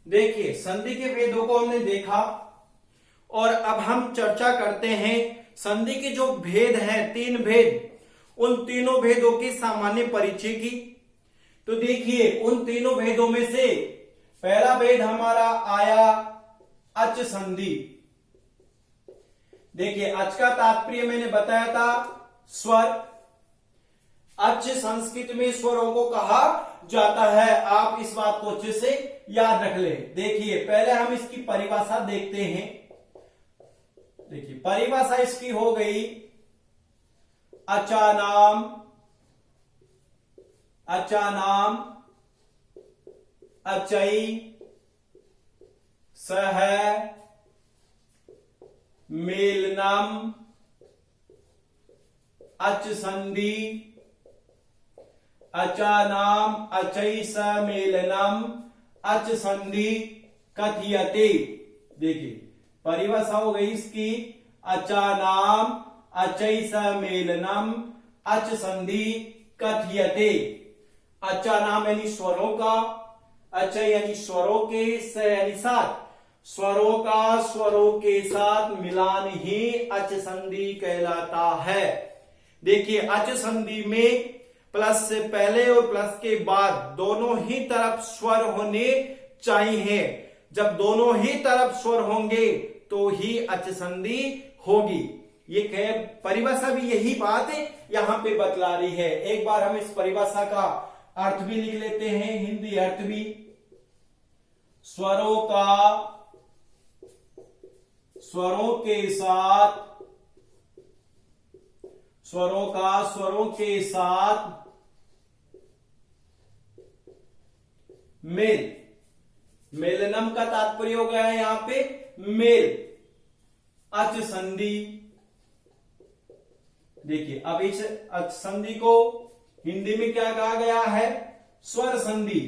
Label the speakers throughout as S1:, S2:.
S1: देखिए संधि के भेदों को हमने देखा और अब हम चर्चा करते हैं संधि के जो भेद हैं, तीन भेद, उन तीनों भेदों की सामान्य परिचय की। तो देखिए उन तीनों भेदों में से पहला भेद हमारा आया अच संधि। देखिए अच का तात्पर्य मैंने बताया था स्वर। अच संस्कृत में स्वरों को कहा जाता है। आप इस बात को अच्छे से याद रख ले। देखिए पहले हम इसकी परिभाषा देखते हैं। देखिए परिभाषा इसकी हो गई अचानाम, अचानाम, अचई, सह, मेलनम, अच संधि, अचानाम, अचई, समेलनम, अच संधि कथयते। देखिए परिभाषा हो गई इसकी अचानाम, अचई, समेलनम, अच संधि कथयते। अचा नाम यानी स्वरों का, अचय यानी स्वरों के, स यानी साथ, स्वरों का स्वरों के साथ मिलान ही अच संधि कहलाता है। देखिए अच संधि में प्लस से पहले और प्लस के बाद दोनों ही तरफ स्वर होने चाहिए। जब दोनों ही तरफ स्वर होंगे तो ही अच संधि होगी। ये परिभाषा भी यही बात यहां पे बतला रही है। एक बार हम इस परिभाषा का अर्थ भी लिख लेते हैं, हिंदी अर्थ भी। स्वरों का स्वरों के साथ, स्वरों का स्वरों के साथ मेल, मेलनम का तात्पर्य हो गया है यहां पे मेल, अच संधि। देखिए अब इस अच संधि को हिंदी में क्या कहा गया है? स्वर संधि।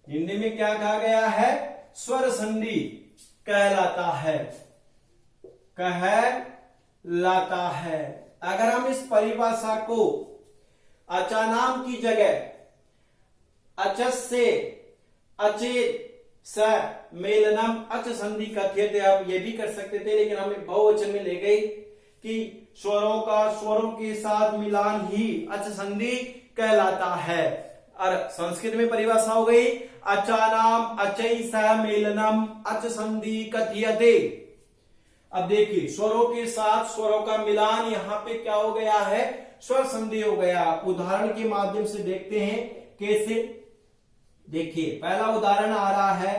S1: हिंदी में क्या कहा गया है? स्वर संधि कहलाता है, कहलाता है। अगर हम इस परिभाषा को अचानाम की जगह अचस से अचेत स मेलनम अच संधि कथ्यते, आप ये भी कर सकते थे लेकिन हमें बहुवचन में ले गई कि स्वरों का स्वरों के साथ मिलान ही अच संधि कहलाता है। और संस्कृत में परिभाषा हो गई अचानाम, अचई, स मेलनम, अच संधि कथ्यते। अब देखिए स्वरों के साथ स्वरों का मिलान यहां पे क्या हो गया है? स्वर संधि हो गया। उदाहरण के माध्यम से देखते हैं कैसे। देखिए पहला उदाहरण आ रहा है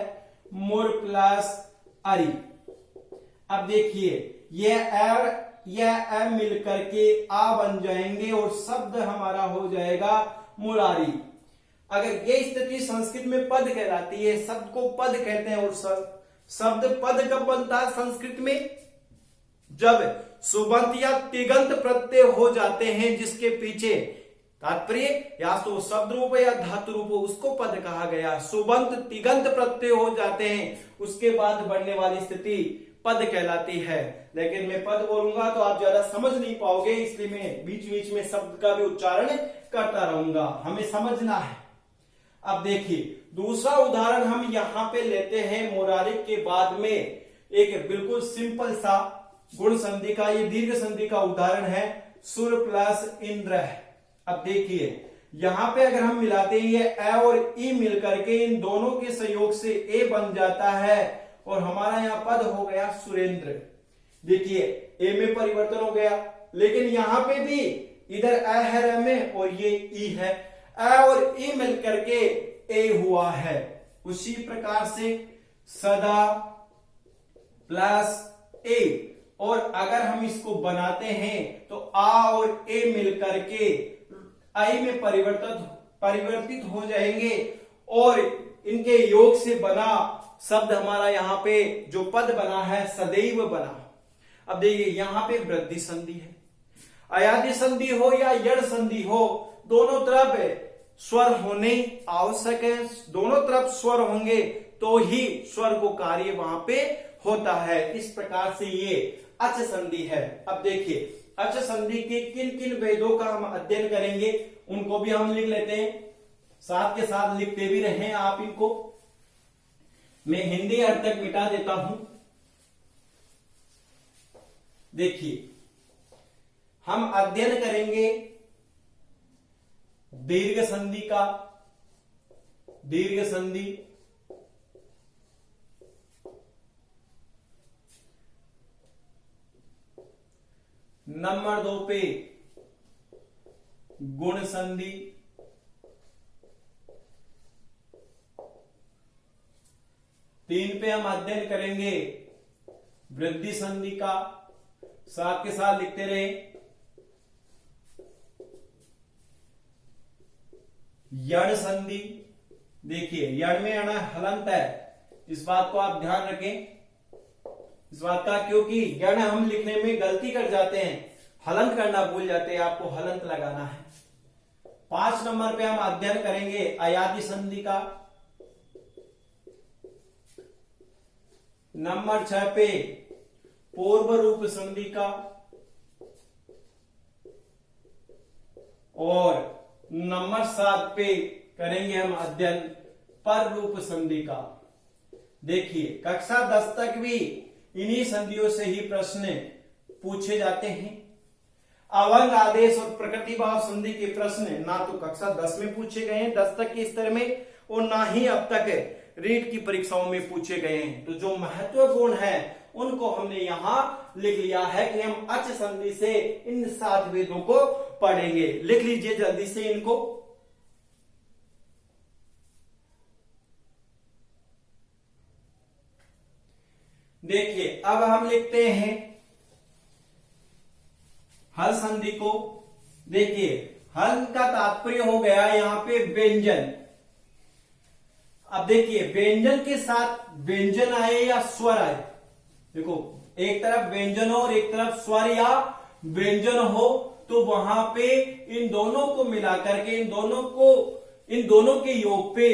S1: मुर प्लस अरि। अब देखिए यह एम मिलकर के आ बन जाएंगे और शब्द हमारा हो जाएगा मुरारी। अगर ये स्थिति संस्कृत में पद कहलाती है, शब्द को पद कहते हैं। और शब्द पद कब बनता है संस्कृत में? जब सुबंत या तिगंत प्रत्यय हो जाते हैं जिसके पीछे तात्पर्य या तो शब्द रूप या धातु रूप हो, उसको पद कहा गया। सुबंत तिगंत प्रत्यय हो जाते हैं उसके बाद बढ़ने वाली स्थिति पद कहलाती है। लेकिन मैं पद बोलूंगा तो आप ज्यादा समझ नहीं पाओगे, इसलिए मैं बीच बीच में शब्द का भी उच्चारण करता रहूंगा, हमें समझना है। अब देखिए दूसरा उदाहरण हम यहां पे लेते हैं मुरारिक के बाद में एक बिल्कुल सिंपल सा गुण संधि का, ये दीर्घ संधि का उदाहरण है सुर प्लस इंद्र। अब देखिए यहां पे अगर हम मिलाते हैं ये ए और ई मिलकर के इन दोनों के सहयोग से ए बन जाता है और हमारा यहाँ पद हो गया सुरेंद्र। देखिए ए में परिवर्तन हो गया, लेकिन यहां पे भी इधर ए है र में और ये ई है, ए और ई मिलकर के ए हुआ है। उसी प्रकार से सदा प्लस ए, और अगर हम इसको बनाते हैं तो आ और ए मिलकर के आई में परिवर्तित हो जाएंगे और इनके योग से बना शब्द हमारा यहाँ पे जो पद बना है सदैव बना। अब देखिए यहां पे वृद्धि संधि है। अयादि संधि हो या यड़ संधि हो, दोनों तरफ स्वर होने आवश्यक है। दोनों तरफ स्वर होंगे तो ही स्वर को कार्य वहां पे होता है। इस प्रकार से ये अच संधि है। अब देखिए अच संधि के किन किन भेदों का हम अध्ययन करेंगे, उनको भी हम लिख लेते हैं, साथ के साथ लिखते भी रहे आप इनको। मैं हिंदी अर्थ तक मिटा देता हूं। देखिए, हम अध्ययन करेंगे दीर्घ संधि का। दीर्घ संधि, नंबर 2 पे गुण संधि, तीन पे हम अध्ययन करेंगे वृद्धि संधि का। साथ के साथ लिखते रहे। यण संधि, देखिए यण में अण हलंत है, इस बात को आप ध्यान रखें, इस बात का, क्योंकि यण हम लिखने में गलती कर जाते हैं, हलंत करना भूल जाते हैं, आपको हलंत लगाना है। 5 नंबर पे हम अध्ययन करेंगे अयादि संधि का। नंबर 6 पे पूर्व रूप संधि का, और नंबर 7 पे करेंगे हम अध्ययन पर रूप संधि का। देखिए, कक्षा 10 तक भी इन्हीं संधियों से ही प्रश्न पूछे जाते हैं। अवंग आदेश और प्रकृति भाव संधि के प्रश्न ना तो कक्षा 10 में पूछे गए हैं 10 तक के स्तर में, और ना ही अब तक रीट की परीक्षाओं में पूछे गए हैं। तो जो महत्वपूर्ण है उनको हमने यहां लिख लिया है कि हम अच संधि से इन 7 वेदों को पढ़ेंगे। लिख लीजिए जल्दी से इनको। देखिए, अब हम लिखते हैं हल संधि को। देखिए, हल का तात्पर्य हो गया यहां पे व्यंजन। अब देखिए, व्यंजन के साथ व्यंजन आए या स्वर आए, देखो एक तरफ व्यंजन हो और एक तरफ स्वर या व्यंजन हो, तो वहां पे इन दोनों को मिलाकर के इन दोनों के योग पे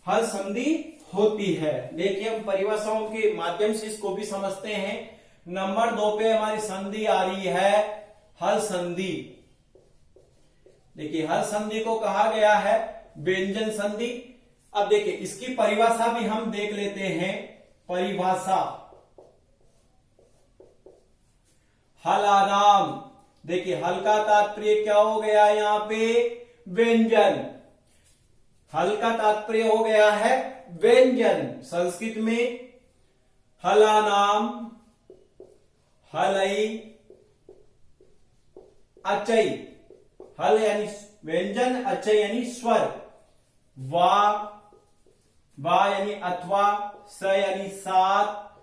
S1: हल संधि होती है। देखिए, हम परिभाषाओं के माध्यम से इसको भी समझते हैं। नंबर 2 पे हमारी संधि आ रही है हल संधि। देखिए, हल संधि को कहा गया है व्यंजन संधि। अब देखिए, इसकी परिभाषा भी हम देख लेते हैं। परिभाषा, हलानाम। देखिए, हल का तात्पर्य क्या हो गया यहां पे? व्यंजन। हल का तात्पर्य हो गया है व्यंजन। संस्कृत में हलानाम, हलई, अचई। हल यानी व्यंजन, अचई यानी स्वर, वा यानी अथवा, स यानी सात,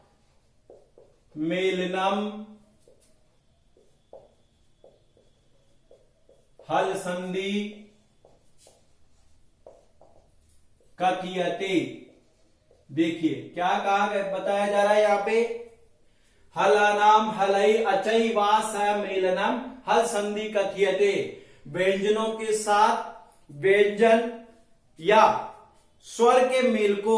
S1: मेलनम, हल संधि, कथयते। देखिए क्या कहा बताया जा रहा है यहां पे? हलानाम, हलई, अचई, वा, स, मेलनम, हल संधि कथयते। व्यंजनों के साथ व्यंजन या स्वर के मेल को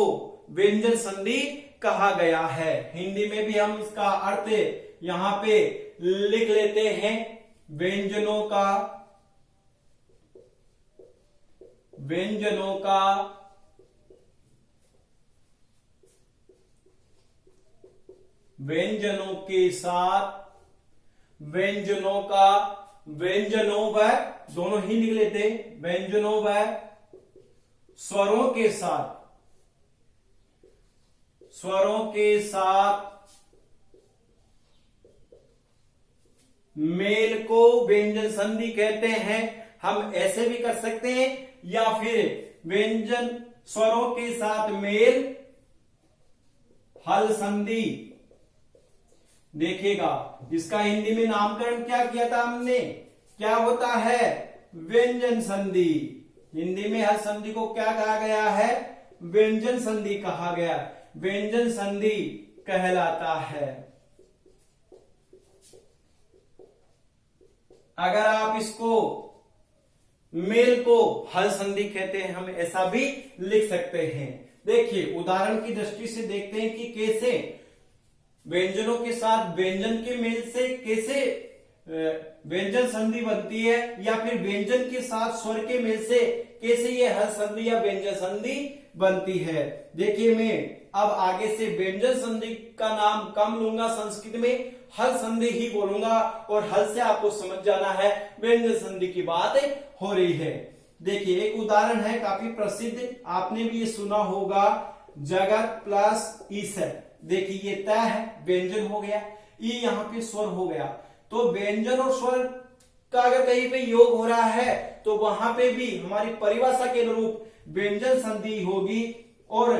S1: व्यंजन संधि कहा गया है। हिंदी में भी हम इसका अर्थ यहां पे लिख लेते हैं। व्यंजनों का व्यंजनों के साथ व्यंजनों का, व्यंजनों व, दोनों ही लिख लेते हैं। व्यंजनों व स्वरों के साथ मेल को व्यंजन संधि कहते हैं। हम ऐसे भी कर सकते हैं, या फिर व्यंजन स्वरों के साथ मेल, हल संधि। देखिएगा, इसका हिंदी में नामकरण क्या किया था हमने? क्या होता है? व्यंजन संधि। हिंदी में हल संधि को क्या कहा गया है? व्यंजन संधि कहा गया। व्यंजन संधि कहलाता है। अगर आप इसको मेल को हल संधि कहते हैं, हम ऐसा भी लिख सकते हैं। देखिए, उदाहरण की दृष्टि से देखते हैं कि कैसे व्यंजनों के साथ व्यंजन के मेल से कैसे व्यंजन संधि बनती है, या फिर व्यंजन के साथ स्वर के मेल से कैसे ये हल संधि या व्यंजन संधि बनती है। देखिए मैं अब आगे से व्यंजन संधि का नाम कम लूंगा, संस्कृत में हल संधि ही बोलूंगा और हल से आपको समझ जाना है व्यंजन संधि की बात हो रही है। देखिए एक उदाहरण है काफी प्रसिद्ध, आपने भी ये सुना होगा, जगत प्लस ईसर। देखिए ये त है, व्यंजन हो गया, ई यहाँ पे स्वर हो गया। तो व्यंजन और स्वर का अगर कहीं पे योग हो रहा है तो वहां पे भी हमारी परिभाषा के अनुरूप व्यंजन संधि होगी। और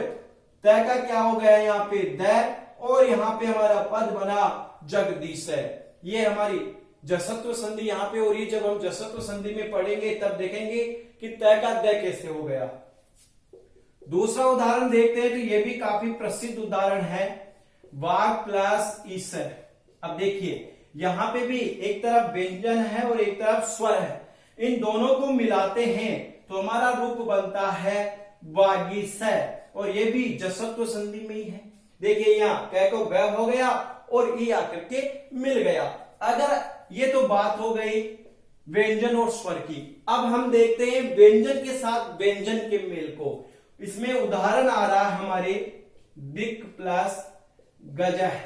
S1: तय का क्या हो गया यहाँ पे द, और यहाँ पे हमारा पद बना जगदीश है। ये हमारी जसत्व संधि यहाँ पे हो रही है। जब हम जसत्व संधि में पढ़ेंगे तब देखेंगे कि तय का द कैसे हो गया। दूसरा उदाहरण देखते हैं, तो ये भी काफी प्रसिद्ध उदाहरण है, वाग प्लस ईसर। अब देखिए यहां पे भी एक तरफ व्यंजन है और एक तरफ स्वर है, इन दोनों को मिलाते हैं तो हमारा रूप बनता है वागीसय, और ये भी जसत्व संधि में ही है। देखिए यहाँ क को ग हो गया और ई आकर के मिल गया। अगर ये तो बात हो गई व्यंजन और स्वर की। अब हम देखते हैं व्यंजन के साथ व्यंजन के मेल को। इसमें उदाहरण आ रहा है हमारे दिक प्लस गजह।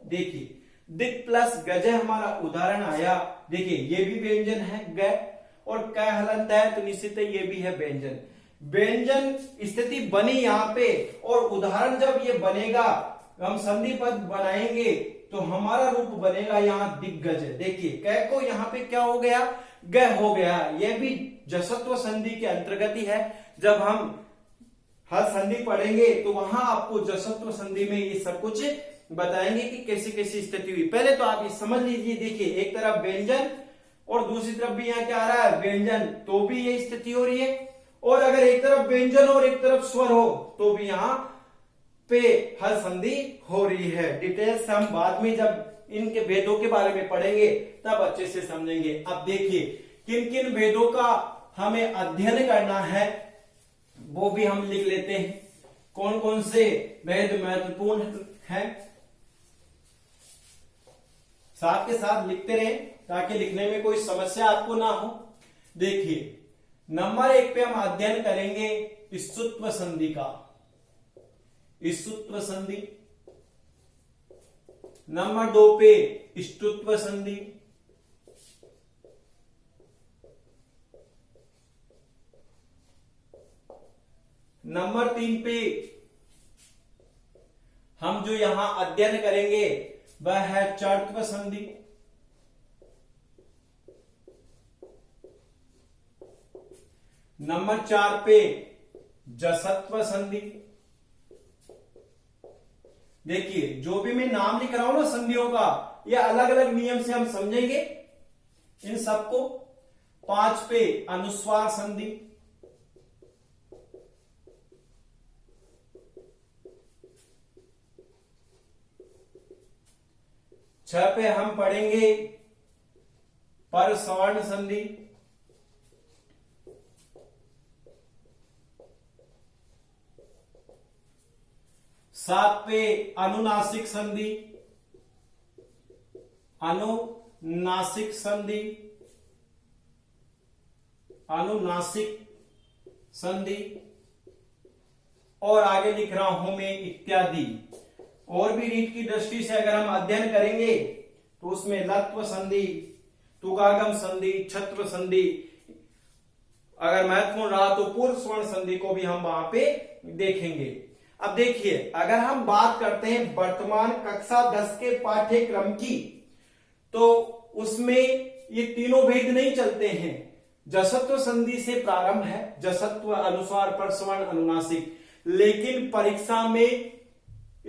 S1: देखिए दिक प्लस गजह हमारा उदाहरण आया। देखिए ये भी व्यंजन है ग, और क हलंत है तो निश्चित है ये भी है व्यंजन। व्यंजन स्थिति बनी यहाँ पे, और उदाहरण जब ये बनेगा हम संधि पद बनाएंगे तो हमारा रूप बनेगा यहाँ दिग्गज। देखिए क को यहाँ पे क्या हो गया, ग हो गया। यह भी जसत्व संधि के अंतर्गत ही है। जब हम हर संधि पढ़ेंगे तो वहां आपको जसत्व संधि में ये सब कुछ बताएंगे कि कैसी कैसी स्थिति हुई। पहले तो आप ये समझ लीजिए, देखिए एक तरफ व्यंजन और दूसरी तरफ भी यहाँ क्या आ रहा है व्यंजन, तो भी ये स्थिति हो रही है। और अगर एक तरफ व्यंजन और एक तरफ स्वर हो तो भी यहाँ पे हल संधि हो रही है। डिटेल्स हम बाद में जब इनके भेदों के बारे में पढ़ेंगे तब अच्छे से समझेंगे। अब देखिए किन किन भेदों का हमें अध्ययन करना है वो भी हम लिख लेते हैं। कौन कौन से भेद महत्वपूर्ण हैं, साथ के साथ लिखते रहें ताकि लिखने में कोई समस्या आपको ना हो। देखिए नंबर 1 पे हम अध्ययन करेंगे स्तुत्व संधि का, स्तुत्व संधि। नंबर 2 पे ष्टुत्व संधि। नंबर 3 पे हम जो यहां अध्ययन करेंगे वह है चर्त्व संधि। नंबर 4 पे जसत्व संधि। देखिए जो भी मैं नाम लिख रहा हूं ना संधियों का, ये अलग अलग नियम से हम समझेंगे इन सबको। 5 पे अनुस्वार संधि। 6 पे हम पढ़ेंगे पर सवर्ण संधि। 7 पे अनुनासिक संधि, अनुनासिक संधि, अनुनासिक संधि, और आगे लिख रहा हूं मैं इत्यादि। और भी रीत की दृष्टि से अगर हम अध्ययन करेंगे तो उसमें लत्व संधि, तुगागम संधि, छत्र संधि, अगर महत्वपूर्ण रहा तो पूर्व स्वर्ण संधि को भी हम वहां पे देखेंगे। अब देखिए अगर हम बात करते हैं वर्तमान कक्षा 10 के पाठ्यक्रम की, तो उसमें ये तीनों भेद नहीं चलते हैं। जसत्व संधि से प्रारंभ है, जसत्व, अनुस्वार, परसवर्ण, अनुनासिक, लेकिन परीक्षा में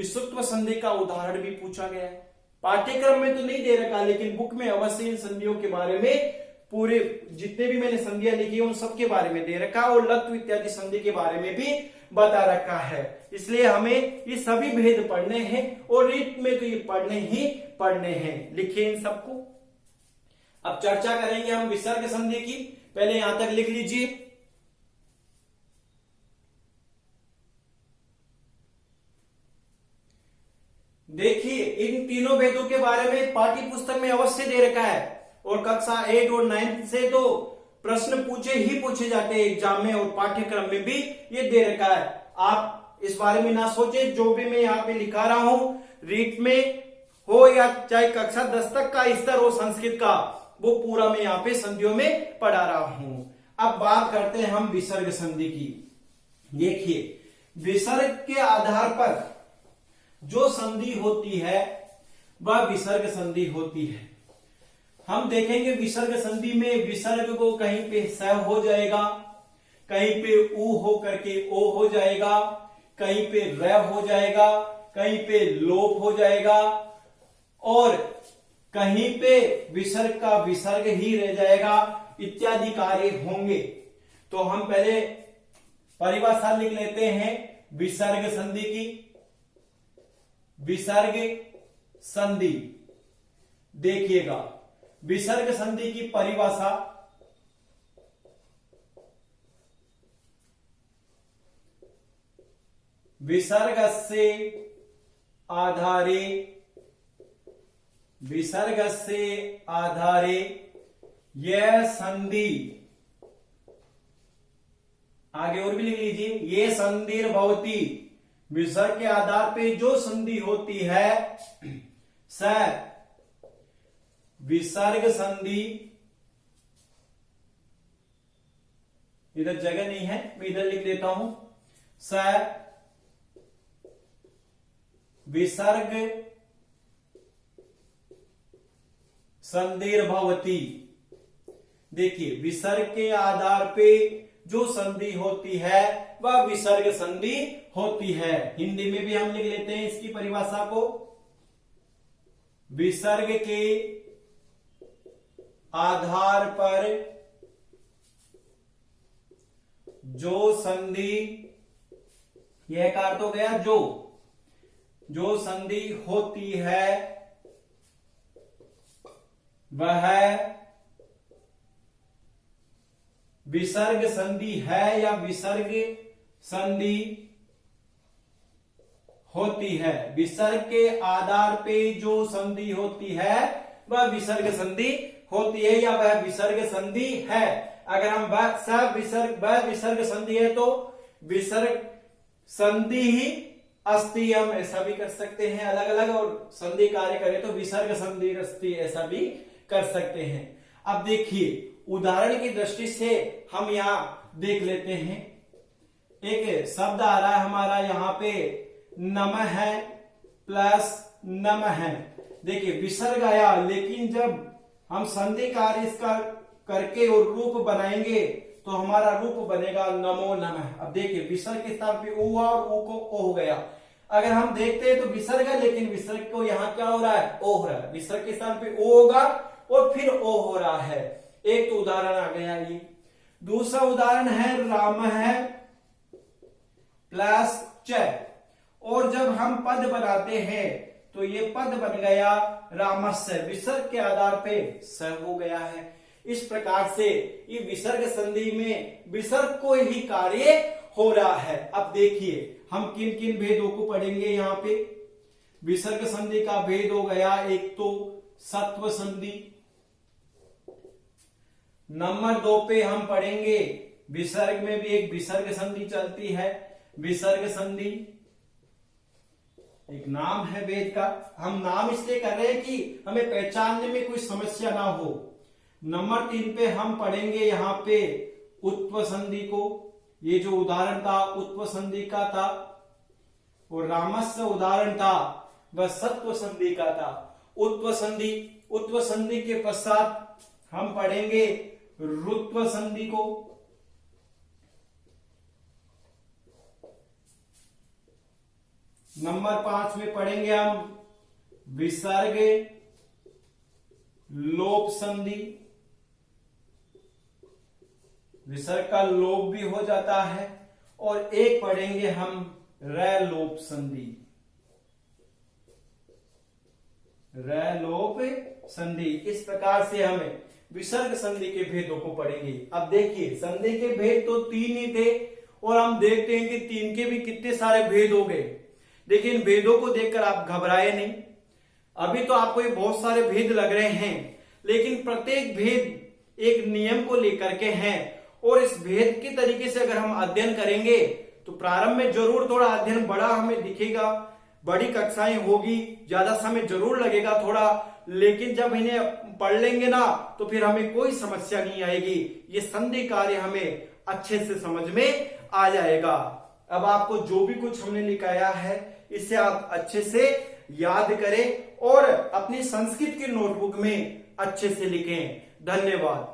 S1: स्तुत्व संधि का उदाहरण भी पूछा गया है। पाठ्यक्रम में तो नहीं दे रखा, लेकिन बुक में अवश्य इन संधियों के बारे में, पूरे जितने भी मैंने संधियां लिखी है उन सब के बारे में दे रखा, और लत्व इत्यादि संधि के बारे में भी बता रखा है। इसलिए हमें ये सभी भेद पढ़ने हैं, और रीत में तो ये पढ़ने ही पढ़ने हैं। लिखिए इन सबको। अब चर्चा करेंगे हम विसर्ग संधि की। पहले यहां तक लिख लीजिए। देखिए इन तीनों भेदों के बारे में पाठ्य पुस्तक में अवश्य दे रखा है, और कक्षा 8 और 9 से तो प्रश्न पूछे ही पूछे जाते हैं एग्जाम में, और पाठ्यक्रम में भी ये दे रखा है। आप इस बारे में ना सोचे, जो भी मैं यहाँ पे लिखा रहा हूं रीट में हो या चाहे कक्षा 10 तक का स्तर हो संस्कृत का, वो पूरा मैं यहाँ पे संधियों में पढ़ा रहा हूं। अब बात करते हैं हम विसर्ग संधि की। देखिए, विसर्ग के आधार पर जो संधि होती है वह विसर्ग संधि होती है। हम देखेंगे विसर्ग संधि में विसर्ग को कहीं पे स हो जाएगा, कहीं पे उ हो करके ओ हो जाएगा, कहीं पे र हो जाएगा, कहीं पे लोप हो जाएगा और कहीं पे विसर्ग का विसर्ग ही रह जाएगा, इत्यादि कार्य होंगे। तो हम पहले परिभाषा लिख लेते हैं विसर्ग संधि की। विसर्ग संधि, देखिएगा विसर्ग संधि की परिभाषा विसर्गस्य आधारे यह संधि, आगे और भी लिख लीजिए, ये संधिर भवति, विसर्ग के आधार पे जो संधि होती है स विसर्ग संधि, इधर जगह नहीं है मैं इधर लिख देता हूं, स विसर्ग संधिर भवति। देखिए, विसर्ग के आधार पे जो संधि होती है वह विसर्ग संधि होती है। हिंदी में भी हम लिख लेते हैं इसकी परिभाषा को, विसर्ग के आधार पर जो संधि, यह का अर्थ हो गया जो संधि होती है वह विसर्ग संधि है या विसर्ग संधि होती है। विसर्ग के आधार पे जो संधि होती है वह विसर्ग संधि होती है या वह विसर्ग संधि है। अगर हम वह विसर्ग संधि है तो विसर्ग संधि ही अस्ति, हम ऐसा भी कर सकते हैं अलग अलग, और संधि कार्य करें तो विसर्ग संधि अस्ति ऐसा भी कर सकते हैं। अब देखिए, उदाहरण की दृष्टि से हम यहां देख लेते हैं, एक शब्द आ रहा है हमारा यहाँ पे नमः है प्लस नमः है। देखिए, विसर्ग आया, लेकिन जब हम संधि कार्य इसका करके और रूप बनाएंगे तो हमारा रूप बनेगा नमो नमः। अब देखिए, विसर्ग के स्थान पे उ और उ को ओ हो गया। अगर हम देखते हैं तो विसर्ग है, लेकिन विसर्ग को यहाँ क्या हो रहा है, ओ हो रहा है। विसर्ग के स्थान पे ओ होगा और फिर ओ हो रहा है। एक तो उदाहरण आ गया ये। दूसरा उदाहरण है राम है प्लस च, और जब हम पद बनाते हैं तो ये पद बन गया रामस्य, विसर्ग के आधार पे स हो गया है। इस प्रकार से ये विसर्ग संधि में विसर्ग को ही कार्य हो रहा है। अब देखिए, हम किन किन भेदों को पढ़ेंगे यहाँ पे। विसर्ग संधि का भेद हो गया, एक तो सत्व संधि। नंबर 2 पे हम पढ़ेंगे विसर्ग में भी एक विसर्ग संधि चलती है, विसर्ग संधि एक नाम है वेद का। हम नाम इसलिए कर रहे हैं कि हमें पहचानने में कोई समस्या ना हो। नंबर 3 पे हम पढ़ेंगे यहाँ पे उत्व संधि को। ये जो उदाहरण था उत्व संधि का था, और रामस्य उदाहरण था वह सत्व संधि का था। उत्व संधि के पश्चात हम पढ़ेंगे ऋत्व संधि को। नंबर 5 में पढ़ेंगे हम विसर्ग लोप संधि। विसर्ग का लोप भी हो जाता है। और एक पढ़ेंगे हम रलोप संधि। रलोप संधि। इस प्रकार से हमें विसर्ग संधि के भेदों को पढ़ेंगे। अब देखिए, संधि के भेद तो 3 ही थे, और हम देखते हैं कि 3 के भी कितने सारे भेद हो गए। देखिए, इन भेदों को देखकर आप घबराए नहीं। अभी तो आपको ये बहुत सारे भेद लग रहे हैं, लेकिन प्रत्येक भेद एक नियम को लेकर के हैं, और इस भेद के तरीके से अगर हम अध्ययन करेंगे तो प्रारंभ में जरूर थोड़ा अध्ययन बड़ा हमें दिखेगा, बड़ी कक्षाएं होगी, ज्यादा समय जरूर लगेगा थोड़ा, लेकिन जब इन्हें पढ़ लेंगे ना तो फिर हमें कोई समस्या नहीं आएगी। ये संधि कार्य हमें अच्छे से समझ में आ जाएगा। अब आपको जो भी कुछ हमने लिखाया है इसे आप अच्छे से याद करें और अपनी संस्कृत की नोटबुक में अच्छे से लिखें। धन्यवाद।